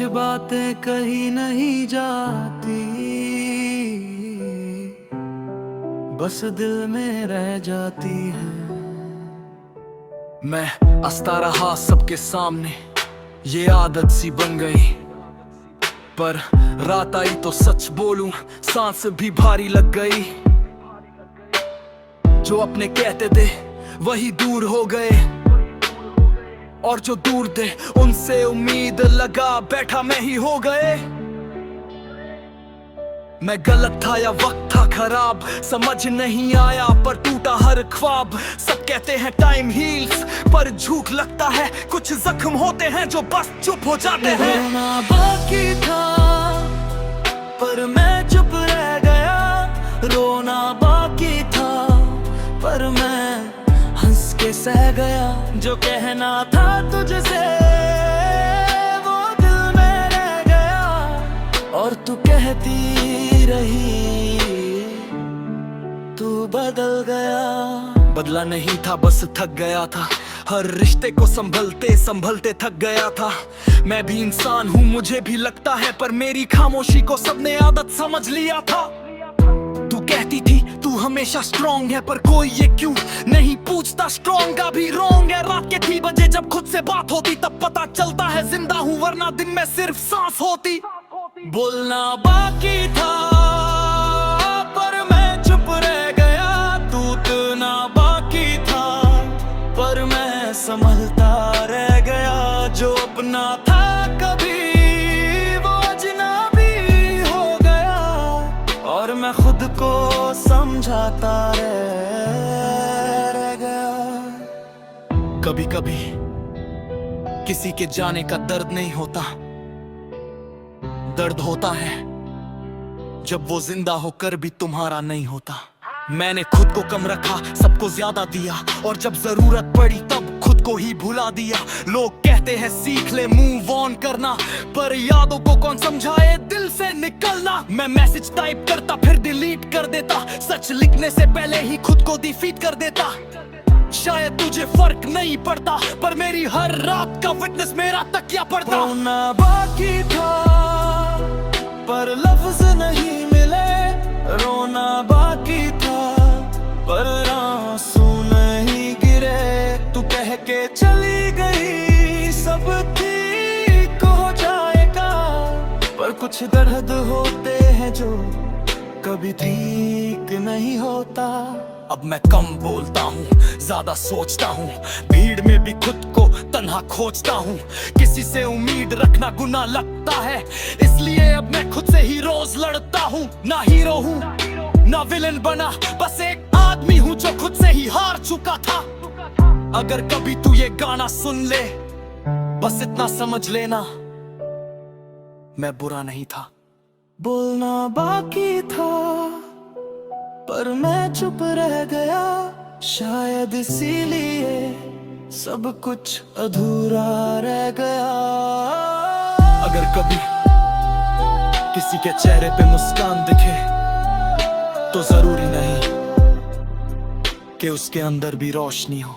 बातें कही नहीं जाती, बस दिल में रह जाती है। मैं हंसता रहा सबके सामने, ये आदत सी बन गई। पर रात आई तो सच बोलूं, सांस भी भारी लग गई। जो अपने कहते थे वही दूर हो गए, और जो दूर थे उनसे उम्मीद लगा बैठा मैं ही हो गए। मैं गलत था या वक्त था खराब, समझ नहीं आया पर टूटा हर ख्वाब। सब कहते हैं टाइम हील्स, पर झूठ लगता है। कुछ जख्म होते हैं जो बस चुप हो जाते हैं। रोना बाकी था पर मैं चुप रह गया, रोना बाकी था पर मैं हंस के सह गया। जो कहना था तुझसे वो दिल में रह गया, और तू कहती रही तू बदल गया। बदला नहीं था बस थक गया था, हर रिश्ते को संभलते संभलते थक गया था। मैं भी इंसान हूँ मुझे भी लगता है, पर मेरी खामोशी को सबने आदत समझ लिया था। तू कहती थी तू हमेशा स्ट्रॉन्ग है, पर कोई ये क्यों नहीं पूछता स्ट्रॉन्ग का भी रॉन्ग है। रात के 3 बजे जब खुद से बात होती तब पता चलता है जिंदा हूँ, वरना दिन में सिर्फ सांस होती। बोलना बाकी था पर मैं चुप रह गया, टूटना बाकी था पर मैं संभलता रह गया। जो अपना था कभी वो अजनबी हो गया, और मैं खुद को समझाता रह गया। कभी कभी किसी के जाने का दर्द नहीं होता, दर्द होता है जब वो जिंदा होकर भी तुम्हारा नहीं होता। मैंने खुद को कम रखा, सबको ज्यादा दिया, और जब जरूरत पड़ी तब खुद को ही भुला दिया। लोग कहते हैं सीख ले मूव ऑन करना, पर यादों को कौन समझाए दिल से निकलना। मैं मैसेज टाइप करता फिर डिलीट कर देता, सच लिखने से पहले ही खुद को डिफीट कर देता। शायद तुझे फर्क नहीं पड़ता, पर मेरी हर रात का विटनेस मेरा तकिया पड़ता। रोना बाकी था पर लफ्ज नहीं मिले, रोना बाकी था पर आंसू नहीं गिरे। तू कह के चली गई सब ठीक हो जाएगा, पर कुछ दर्द होते हैं जो कभी ठीक नहीं होता। अब मैं कम बोलता हूँ, ज्यादा सोचता हूँ, भीड़ में भी खुद को तन्हा खोजता हूँ। किसी से उम्मीद रखना गुनाह लगता है, इसलिए अब मैं खुद से ही रोज लड़ता हूँ। ना हीरो हूँ ना विलन बना, बस एक आदमी हूँ जो खुद से ही हार चुका था। अगर कभी तू ये गाना सुन ले, बस इतना समझ लेना मैं बुरा नहीं था। बोलना बाकी था पर मैं चुप रह गया, शायद इसीलिए सब कुछ अधूरा रह गया। अगर कभी किसी के चेहरे पे मुस्कान दिखे तो जरूरी नहीं कि उसके अंदर भी रोशनी हो।